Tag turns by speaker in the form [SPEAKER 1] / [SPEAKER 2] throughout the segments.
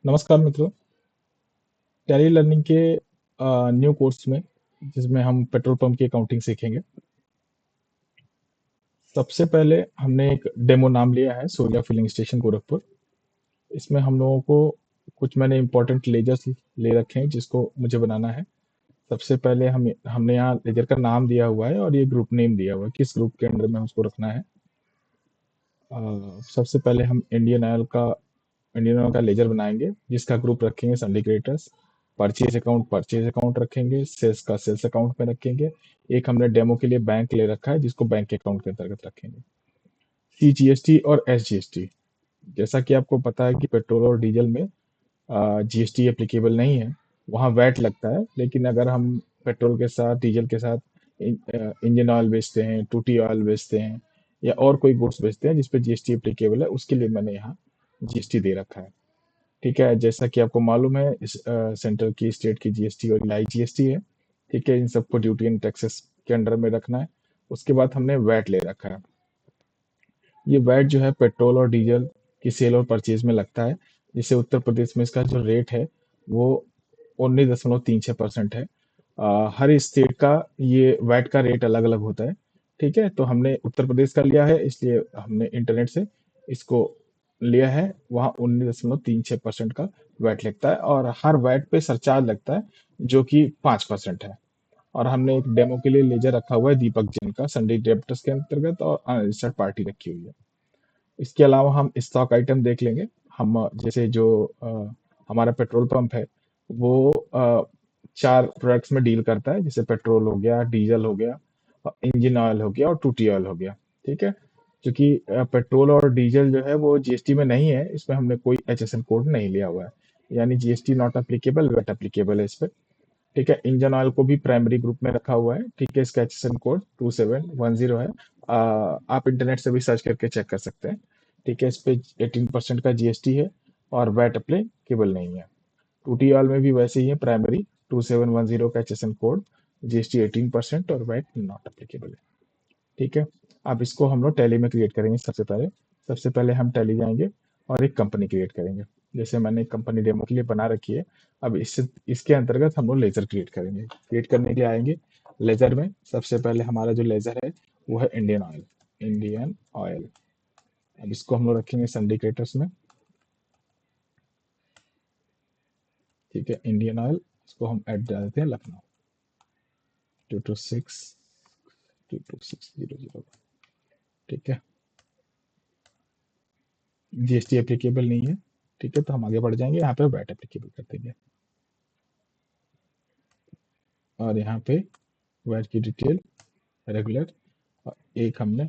[SPEAKER 1] नमस्कार मित्रों। Tally learning के न्यू कोर्स में जिसमें हम पेट्रोल पंप की अकाउंटिंग सीखेंगे। सबसे पहले हमने एक डेमो नाम लिया है सूर्या फिलिंग स्टेशन गोरखपुर। इसमें हम लोगों को कुछ मैंने इंपॉर्टेंट लेजर्स ले रखे हैं जिसको मुझे बनाना है। सबसे पहले हमने यहाँ लेजर का नाम दिया हुआ है और ये ग्रुप नेम दिया हुआ है, किस ग्रुप के अंडर में उसको रखना है। सबसे पहले हम इंडियन ऑयल का लेजर बनाएंगे जिसका ग्रुप रखेंगे सन्डी क्रिएटर्स। परचेज अकाउंट रखेंगे, सेल्स का सेल्स अकाउंट में रखेंगे। एक हमने डेमो के लिए बैंक ले रखा है जिसको बैंक अकाउंट के अंतर्गत रखेंगे। सीजीएसटी और एसजीएसटी, जैसा कि आपको पता है कि पेट्रोल और डीजल में जीएसटी एप्लीकेबल नहीं है, वहाँ वैट लगता है। लेकिन अगर हम पेट्रोल के साथ डीजल के साथ इंजन ऑयल बेचते हैं, टूटी ऑयल बेचते हैं या और कोई गुड्स बेचते हैं जिसपे जीएसटी एप्लीकेबल है, उसके लिए मैंने यहाँ जीएसटी दे रखा है। ठीक है, जैसा कि आपको मालूम है इस सेंटर की, स्टेट की जीएसटी और इलाही जीएसटी है। ठीक है, इन सबको ड्यूटी एंड टैक्सेस के अंडर में रखना है। उसके बाद हमने वैट ले रखा है। ये वैट जो है पेट्रोल और डीजल की सेल और परचेज में लगता है। जिससे उत्तर प्रदेश में इसका जो रेट है वो 19.36% है। हर स्टेट का ये वैट का रेट अलग अलग होता है। ठीक है, तो हमने उत्तर प्रदेश का लिया है, इसलिए हमने इंटरनेट से इसको लिया है। वहाँ 19.36% का वैट लगता है और हर वैट पे सरचार्ज लगता है जो कि 5% है। और हमने एक डेमो के लिए लेजर रखा हुआ है दीपक जैन का सनडी डेप्टर्स के अंतर्गत, और अनरजिस्टर्ड पार्टी रखी हुई है। इसके अलावा हम स्टॉक आइटम देख लेंगे। हम जैसे जो हमारा पेट्रोल पंप है वो 4 प्रोडक्ट्स में डील करता है, जैसे पेट्रोल हो गया, डीजल हो गया, इंजन ऑयल हो गया और टूटी ऑयल हो गया। ठीक है, क्योंकि पेट्रोल और डीजल जो है वो जीएसटी में नहीं है, इसमें हमने कोई एचएसएन कोड नहीं लिया हुआ है, यानी GST not applicable, VAT applicable है इस पे। ठीक है, इंजन ऑयल को भी प्राइमरी ग्रुप में रखा हुआ है। ठीक है, इसका एचएसएन कोड 2710 है। आप इंटरनेट से भी सर्च करके चेक कर सकते हैं। ठीक है, इस पे 18% का जीएसटी है और वैट अप्लीकेबल नहीं है। टूटी ऑयल में भी वैसे ही है, प्राइमरी 2710 का एचएसएन कोड, जीएसटी 18% और वैट नॉट अप्लीकेबल है। ठीक है, अब इसको हम लोग टैली में क्रिएट करेंगे। सबसे पहले हम टैली जाएंगे और एक कंपनी क्रिएट करेंगे। जैसे मैंने एक कंपनी डेमो के लिए बना रखी है। अब इससे इसके अंतर्गत हम लोग लेजर क्रिएट करेंगे। क्रिएट करने के लिए आएंगे लेजर में। सबसे पहले हमारा जो लेजर है वो है इंडियन ऑयल। अब इसको हम लोग रखेंगे सिंडिकेटर्स में। ठीक है, इंडियन ऑयल, इसको हम ऐड डाल देते हैं लखनऊ 226 ठीक है, जीएसटी एप्लीकेबल नहीं है। ठीक है, तो हम आगे बढ़ जाएंगे, यहाँ पे वैट एप्लीकेबल कर देंगे और यहाँ पे वैट की डिटेल रेगुलर, और एक हमने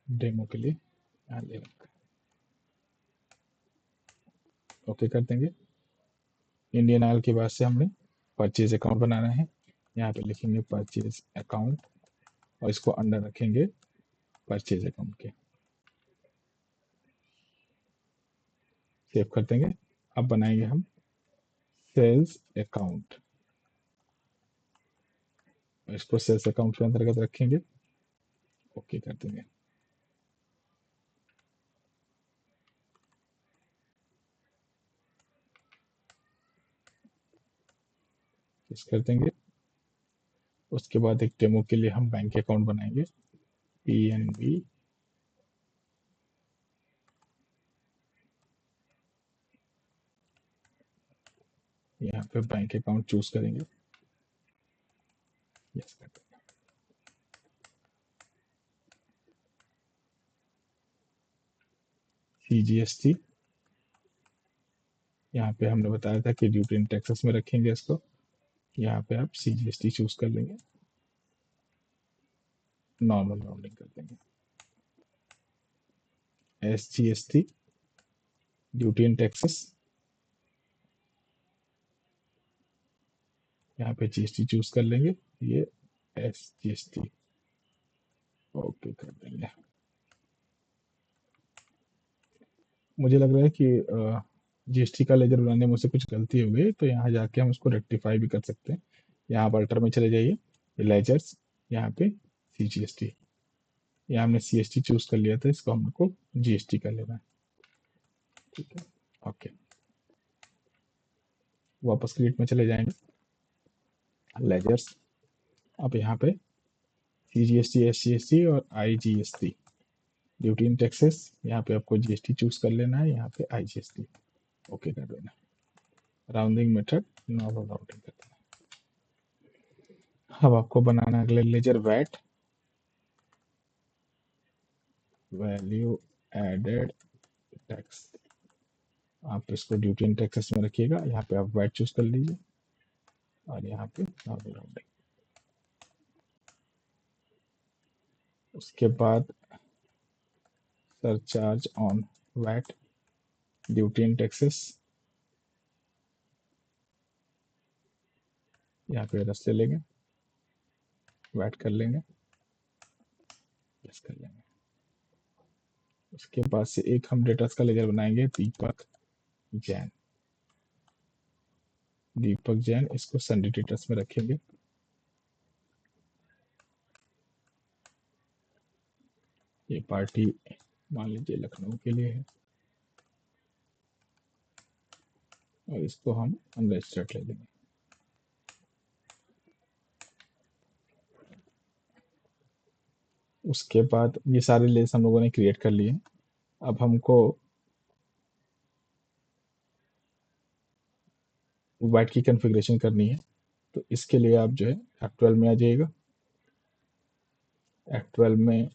[SPEAKER 1] डेमो के लिए यहाँ ले रखा है। ओके कर देंगे। इंडियन ऑयल के बाद से हमने परचेज अकाउंट बनाना है। यहाँ पे लिखेंगे परचेज अकाउंट और इसको अंडर रखेंगे परचेज अकाउंट के। सेव कर देंगे। अब बनाएंगे हम सेल्स अकाउंट, इसको सेल्स अकाउंट के अंतर्गत रखेंगे। ओके कर देंगे। इस कर देंगे। उसके बाद एक डेमो के लिए हम बैंक अकाउंट बनाएंगे, पीएनबी। यहाँ पे बैंक अकाउंट चूज करेंगे। यस कर देंगे। सीजीएसटी, यहाँ पे हमने बताया था कि ड्यूटी एंड टैक्सेस में रखेंगे इसको। यहाँ पे आप सीजीएसटी चूज कर लेंगे, नॉर्मल राउंडिंग कर देंगे। एसजीएसटी, ड्यूटी एंड टैक्सेस, यहाँ पे जीएसटी चूज कर लेंगे, ये एसजीएसटी। ओके कर देंगे। मुझे लग रहा है कि जीएसटी का लेजर बनाने में मुझसे कुछ गलती हो गई, तो यहाँ जाके हम उसको रेक्टिफाई भी कर सकते हैं। यहाँ पर अल्टर में चले जाइए, लेजर्स, यहाँ पे सीजीएसटी, यहाँ हमने सीएसटी चूज कर लिया था, इसको हमको जीएसटी कर लेना है। ठीक है, ओके। वापस क्रिएट में चले जाएंगे, लेजर्स। अब यहाँ पे CGST, SGST और IGST, ड्यूटी इन टैक्सेस। यहाँ पे आपको GST चूज कर लेना है, यहाँ पे IGST ओके कर देना। राउंडिंग मेथड नॉर्मल राउंडिंग कर देना। अब आपको बनाना है अगले ledger VAT, value added tax. आप इसको ड्यूटी इन टैक्सेस में रखिएगा, यहाँ पे आप वैट चूज कर लीजिए और यहाँ पे नॉर्मल राउंडिंग। उसके बाद surcharge on VAT, duty in taxes, यहाँ पे रस ले लेंगे, वैट कर लेंगे, यस कर लेंगे। उसके बाद से एक हम डेटास का लेजर बनाएंगे, दीपक जैन। दीपक जैन, इसको संडे डेटास में रखेंगे। ये पार्टी मान लीजिए लखनऊ के लिए है और इसको हम अनरजिस्टर्ड ले लेंगे। उसके बाद ये सारे लेस हम लोगों ने क्रिएट कर लिए। अब हमको वाइट की कॉन्फ़िगरेशन करनी है, तो इसके लिए आप जो है F12 में आ जाइएगा। F12 में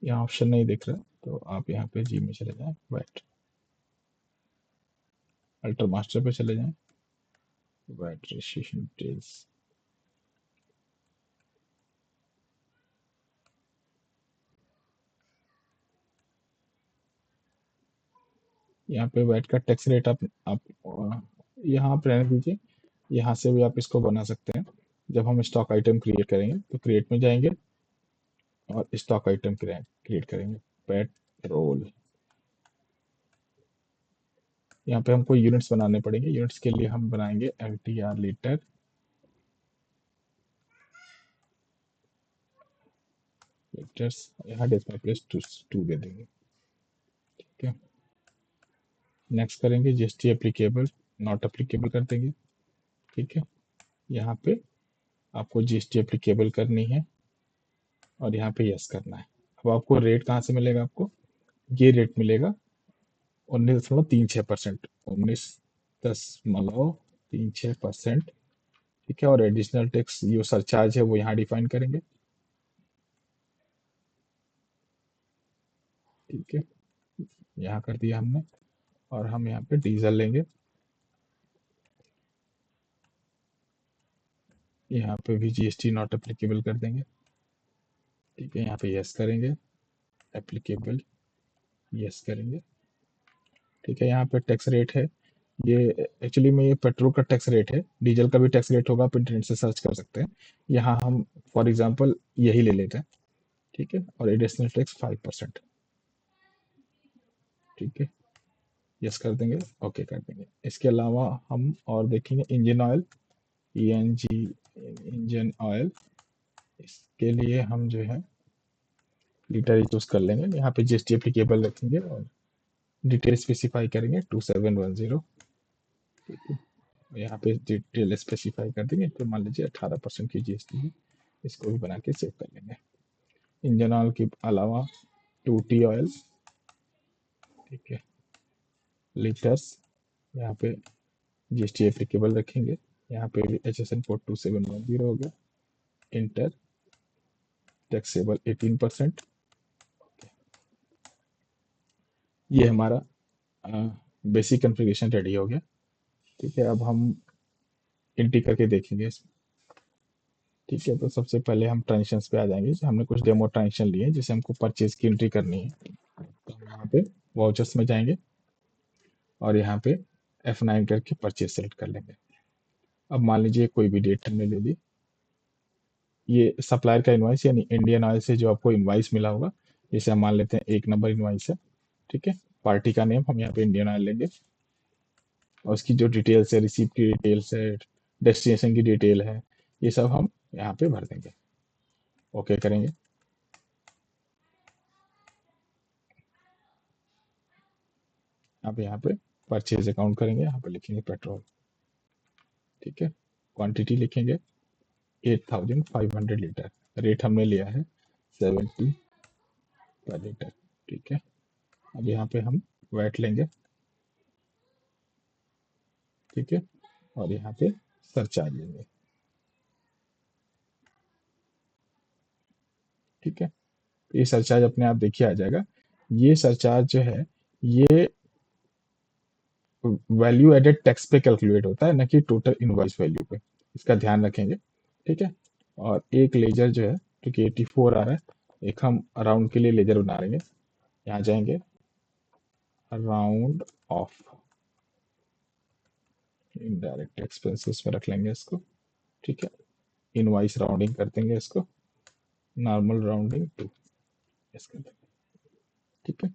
[SPEAKER 1] यहाँ ऑप्शन नहीं दिख रहा, तो आप यहाँ पे जी में चले जाएं, वाइट अल्टर मास्टर पे चले जाएं, वाइट रजिस्ट्रेशन डिटेल्स। यहाँ पे वैट का टैक्स रेट आप यहाँ पे रहने दीजिए, यहाँ से भी आप इसको बना सकते हैं। जब हम स्टॉक आइटम क्रिएट करेंगे तो क्रिएट में जाएंगे और स्टॉक आइटम क्रिएट करेंगे, पेट्रोल। यहाँ पे हमको यूनिट्स बनाने पड़ेंगे, यूनिट्स के लिए हम बनाएंगे LTR लीटर, लीटर्स। यहाँ डेसिमल प्लेस टू दे देंगे, ठीक है। नेक्स्ट करेंगे GST एप्लीकेबल, नॉट एप्लीकेबल कर देंगे, ठीक है। यहाँ पे आपको GST एप्लीकेबल करनी है और यहाँ पे यस करना है। अब आपको रेट कहाँ से मिलेगा, आपको ये रेट मिलेगा 19.36%, 19.36%, ठीक है। और एडिशनल टैक्स जो सरचार्ज है वो यहाँ डिफाइन करेंगे, ठीक है। यहाँ कर दिया हमने। और हम यहाँ पे डीजल लेंगे, यहाँ पे भी GST नॉट एप्लीकेबल कर देंगे, ठीक है। यहाँ पे यस करेंगे, एप्लीकेबल, यस करेंगे, ठीक है। यहाँ पे टैक्स रेट है, ये एक्चुअली में ये पेट्रोल का टैक्स रेट है, डीजल का भी टैक्स रेट होगा, आप इंटरनेट से सर्च कर सकते हैं। यहाँ हम फॉर एग्जांपल यही ले लेते हैं, ठीक है। और एडिशनल टैक्स 5%, ठीक है। यस कर देंगे, ओके कर देंगे। इसके अलावा हम और देखेंगे engine oil, ENG, engine oil. इसके लिए हम जो है लीटर चूज कर लेंगे, यहाँ पे GST एप्लीकेबल रखेंगे और डिटेल स्पेसिफाई करेंगे 2710, ठीक है। यहाँ पे डिटेल स्पेसिफाई कर देंगे, तो मान लीजिए 18% की GST है, इसको भी बना के सेव कर लेंगे। इंजन ऑयल के अलावा 2T ऑयल, ठीक है, लीटर्स, यहाँ पे GST एप्लीकेबल रखेंगे, यहाँ पे भी HSN कोड 2710 हो गया, इंटर, टैक्सेबल 18%। ये हमारा बेसिक कॉन्फ़िगरेशन रेडी हो गया, ठीक है। अब हम एंट्री करके देखेंगे इसमें, ठीक है। तो सबसे पहले हम ट्रांजेक्शंस पे आ जाएंगे, हमने कुछ डेमो ट्रांजेक्शन लिए हैं जिसे हमको परचेज की एंट्री करनी है, तो हम यहाँ पे वाउचर्स में जाएंगे और यहाँ पे F9 करके परचेज सेलेक्ट कर लेंगे। अब मान लीजिए कोई भी डेट हमने ले ली, ये सप्लायर का इनवॉइस यानी इंडियन ऑयल से जो आपको इनवॉइस मिला होगा, जैसे हम मान लेते हैं 1 नंबर इनवॉइस है, ठीक है। पार्टी का नेम हम यहाँ पे इंडियन ऑयल लेंगे, और उसकी जो डिटेल्स है, रिसीप्ट की डिटेल्स है, डेस्टिनेशन की डिटेल है, ये सब हम यहाँ पे भर देंगे। ओके करेंगे। अब यहाँ पे परचेज अकाउंट करेंगे, यहाँ पे लिखेंगे पेट्रोल, ठीक है। क्वांटिटी लिखेंगे 8500 लीटर, रेट हमने लिया है 70 पर लीटर, ठीक है। अब यहाँ पे हम वैट लेंगे, ठीक है, और यहाँ पे सरचार्ज लेंगे, ठीक है। ये सरचार्ज अपने आप देखिए आ जाएगा। ये सरचार्ज जो है, ये वैल्यू एडेड टैक्स पे कैलकुलेट होता है, ना कि टोटल इनवॉइस वैल्यू पे। इसका ध्यान रखेंगे, ठीक है। और एक लेजर जो है, जो कि 84 आ रहा है, एक हम अराउंड के लिए लेजर बना लेंगे। यहाँ जाएंगे, राउंड ऑफ, इनडायरेक्ट एक्सपेंसेस में रख लेंगे इसको, ठीक है। इनवॉइस राउंडिंग कर देंगे इसको, नॉर्मल राउंडिंग टू, इसका, ठीक है।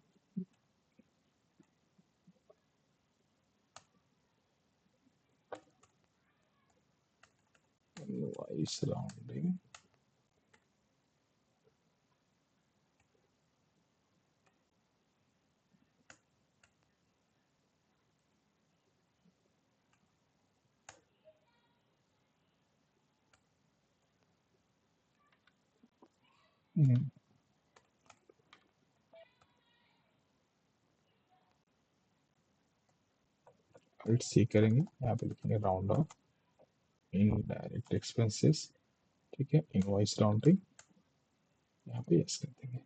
[SPEAKER 1] इनवॉइस राउंडिंग, अल्ट सी करेंगे, यहाँ पे लिखेंगे राउंड ऑफ इनडायरेक्ट एक्सपेंसेस, ठीक है। इनवॉइस राउंडिंग, यहाँ पे यस कर देंगे।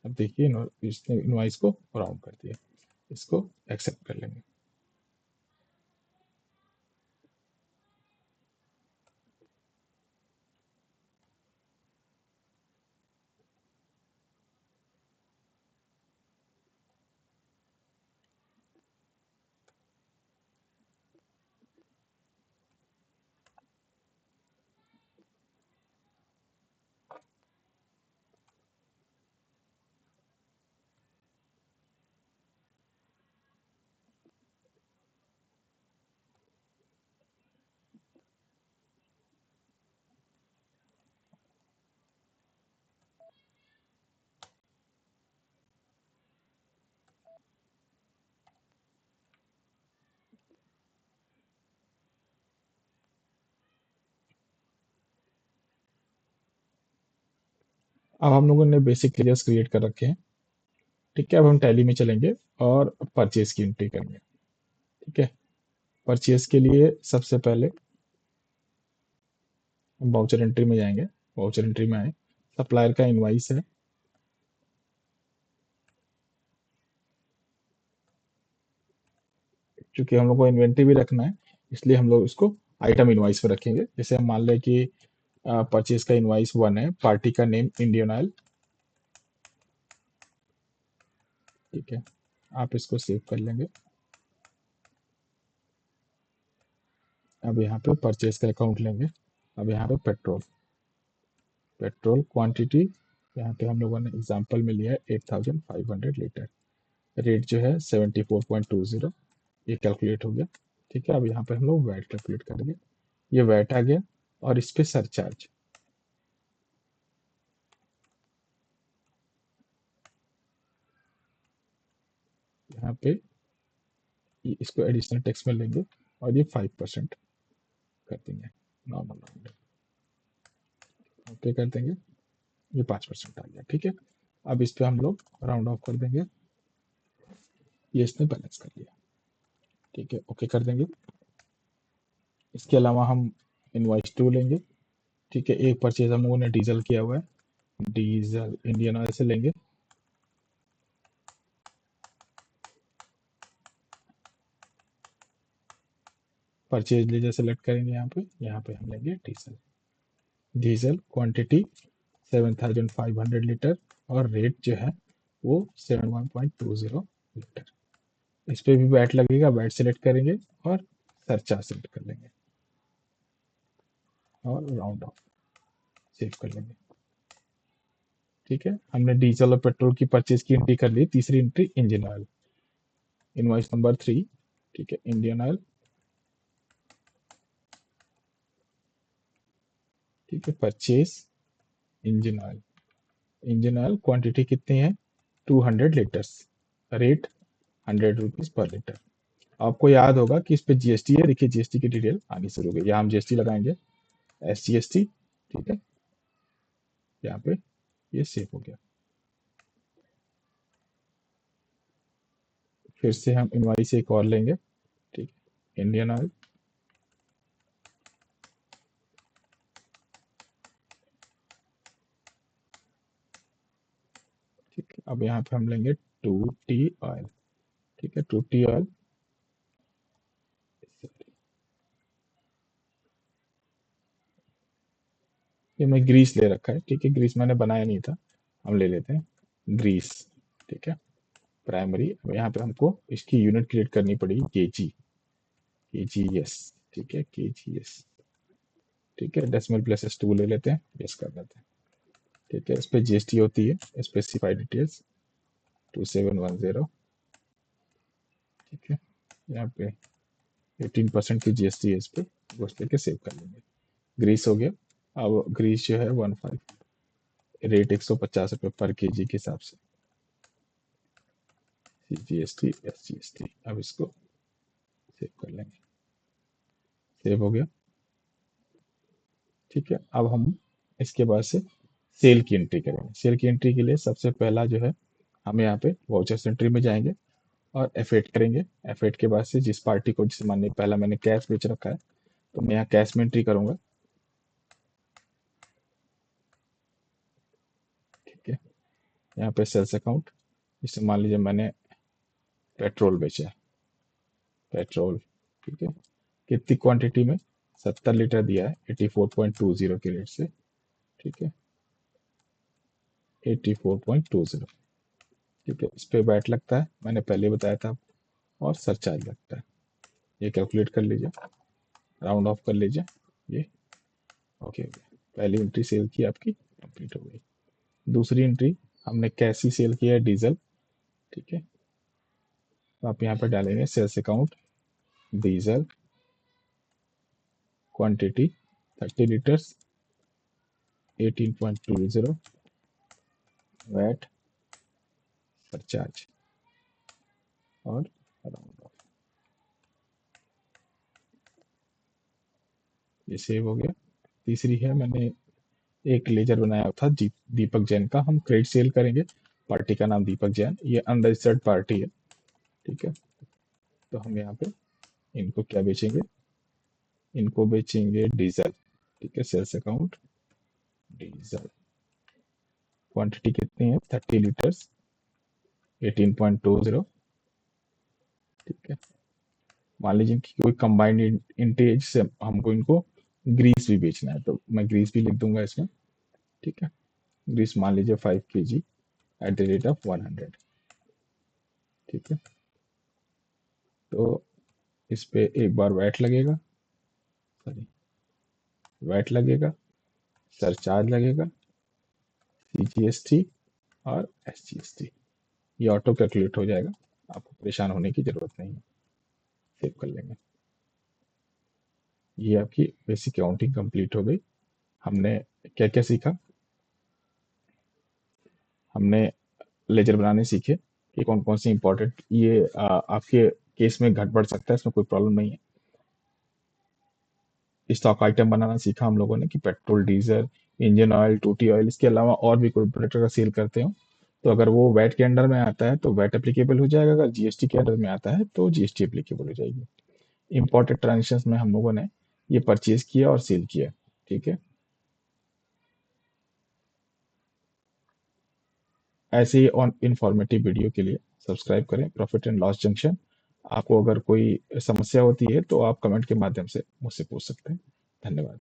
[SPEAKER 1] अब देखिए इसने इनवॉइस को राउंड कर दिया, इसको एक्सेप्ट कर लेंगे। अब हम लोगों ने बेसिक लेयर्स क्रिएट कर रखे हैं, ठीक है। अब हम टैली में चलेंगे और परचेज की एंट्री करेंगे, ठीक है। परचेज के लिए सबसे पहले हम वाउचर एंट्री में जाएंगे, वाउचर एंट्री में आए, सप्लायर का इनवाइस है, क्योंकि हम लोग को इन्वेंट्री भी रखना है, इसलिए हम लोग इसको आइटम इनवाइस पे रखेंगे। जैसे हम मान लें कि परचेज का इनवाइस 1 है, पार्टी का नेम इंडियन ऑयल, ठीक है। आप इसको सेव कर लेंगे। अब यहाँ पे परचेज का अकाउंट लेंगे, अब यहाँ पे पेट्रोल, पेट्रोल क्वांटिटी, यहाँ पे हम लोगों ने एग्जांपल में लिया है 8500 लीटर, रेट जो है 74.20, ये कैलकुलेट हो गया, ठीक है। अब यहाँ पे हम लोग वैट कैलकुलेट करेंगे, ये वैट आ गया, और इस पे सरचार्ज, यहाँ पे इसको एडिशनल टैक्स में लेंगे, और ये 5% कर देंगे, नॉर्मल राउंड, ओके कर देंगे। ये 5% आ गया, ठीक है। अब इस पे हम लोग राउंड ऑफ कर देंगे, ये इसने बैलेंस कर लिया, ठीक है, ओके कर देंगे। इसके अलावा हम इनवॉइस 2 लेंगे, ठीक है। एक परचेज हम लोगों ने डीजल किया हुआ है, डीजल इंडियन ऑयल से लेंगे, परचेज लेजर सेलेक्ट करेंगे, यहाँ पे हम लेंगे डीजल, डीजल क्वांटिटी 7500 लीटर, और रेट जो है वो 71.20 लीटर। इस पे भी वैट लगेगा, वैट सेलेक्ट करेंगे और सरचार्ज सेलेक्ट कर लेंगे, और राउंड ऑफ, सेव कर लेंगे। ठीक है, हमने डीजल और पेट्रोल की परचेज की एंट्री कर ली। तीसरी entry engine oil, invoice number 3। ठीक है, इंडियन ऑयल। ठीक है, purchase engine oil. Engine oil quantity कितनी है? 200 litres, rate 100 rupees per litre. आपको याद होगा कि इस पे जीएसटी है। देखिए जीएसटी की डिटेल आनी शुरू हो गई। यहाँ हम जीएसटी लगाएंगे, SGST। ठीक है, यहाँ पे ये सेव हो गया। फिर से हम इनवाइस एक और लेंगे। ठीक है, इंडियन ऑयल। ठीक है, अब यहाँ पे हम लेंगे 2T ऑयल। ठीक है, 2T ऑयल। ये मैं ग्रीस ले रखा है। ठीक है, ग्रीस मैंने बनाया नहीं था, हम ले लेते हैं ग्रीस। ठीक है, प्राइमरी। अब यहाँ पे हमको इसकी यूनिट क्रिएट करनी पड़ेगी, केजी, KGS। ठीक है, KGS। ठीक है, डेसिमल प्लेसेस 2 ले लेते हैं, यस कर देते हैं। ठीक है, इस पे जीएसटी होती है, स्पेसिफाइड डिटेल्स 2710। ठीक है, यहाँ पे 18% की जीएसटी है इस पे, बस लेके सेव कर लेंगे। ग्रीस हो गया। अब ग्रीस जो है 15, रेट 150 रुपये पर केजी के हिसाब से, GST SGST। अब इसको सेव कर लेंगे, सेव हो गया। ठीक है, अब हम इसके बाद से सेल की एंट्री करेंगे। सेल की एंट्री के लिए सबसे पहला जो है, हम यहाँ पे वाउचर्स एंट्री में जाएंगे और F8 करेंगे। F8 के बाद से जिस पार्टी को, जिसे मान ली पहला मैंने कैश बेच रखा है, तो मैं यहाँ कैश में एंट्री करूंगा। ठीक है, यहाँ पे सेल्स अकाउंट, जिसे मान लीजिए मैंने पेट्रोल बेचा है, पेट्रोल। ठीक है, कितनी क्वांटिटी में? 70 लीटर दिया है, 84.20 के रेट से। ठीक है, 84.20। ठीक है, इस पे वैट लगता है, मैंने पहले बताया था, और सरचार्ज लगता है। ये कैलकुलेट कर लीजिए, राउंड ऑफ कर लीजिए। ये ओके हो गया। पहली एंट्री सेल की आपकी कंप्लीट हो गई। दूसरी एंट्री हमने कैसी सेल किया है? डीजल। ठीक है, तो आप यहाँ पर डालेंगे sales account, diesel, quantity 30 litres, 18.20, VAT, surcharge, और राउंड ऑफ। ये सेव हो गया। तीसरी है, मैंने एक लेजर बनाया था दीपक जैन का, हम क्रेडिट सेल करेंगे। पार्टी का नाम दीपक जैन, ये अनरजिस्टर्ड पार्टी है। ठीक है, तो हम यहाँ पे इनको क्या बेचेंगे? इनको बेचेंगे डीजल। ठीक है, सेल्स अकाउंट, डीजल, क्वांटिटी कितनी है? 30 लीटर्स, 18.20। ठीक है, मान लीजिए कि कोई कंबाइंड इंटेज से हमको इनको ग्रीस भी बेचना है, तो मैं ग्रीस भी लिख दूंगा इसमें। ठीक है, ग्रीस मान लीजिए 5 kg at the rate of 100। ठीक है, तो इस पे एक बार वैट लगेगा, सॉरी, वैट लगेगा, सरचार्ज लगेगा, CGST और SGST। ये ऑटो कैलकुलेट हो जाएगा, आपको परेशान होने की जरूरत नहीं है। सेव कर लेंगे। ये आपकी बेसिक काउंटिंग कंप्लीट हो गई। हमने क्या क्या सीखा? हमने लेजर बनाने सीखे कि कौन कौन सी इंपॉर्टेंट, ये आपके केस में घट बढ़ सकता है, इसमें कोई प्रॉब्लम नहीं है। स्टॉक आइटम बनाना सीखा हम लोगों ने कि petrol, diesel, engine oil, 2T oil, इसके अलावा और भी कोई प्रोडक्ट अगर सेल करते हो, तो अगर वो वैट के अंडर में आता है तो वैट एप्लीकेबल हो जाएगा, अगर जीएसटी के अंडर में आता है तो जीएसटी एप्लीकेबल हो जाएगी। इंपॉर्टेंट ट्रांजेक्शन में हम लोगों ने ये परचेज किया और सेल किया। ठीक है, ऐसे ही ऑन इन्फॉर्मेटिव वीडियो के लिए सब्सक्राइब करें प्रॉफिट एंड लॉस जंक्शन। आपको अगर कोई समस्या होती है तो आप कमेंट के माध्यम से मुझसे पूछ सकते हैं। धन्यवाद।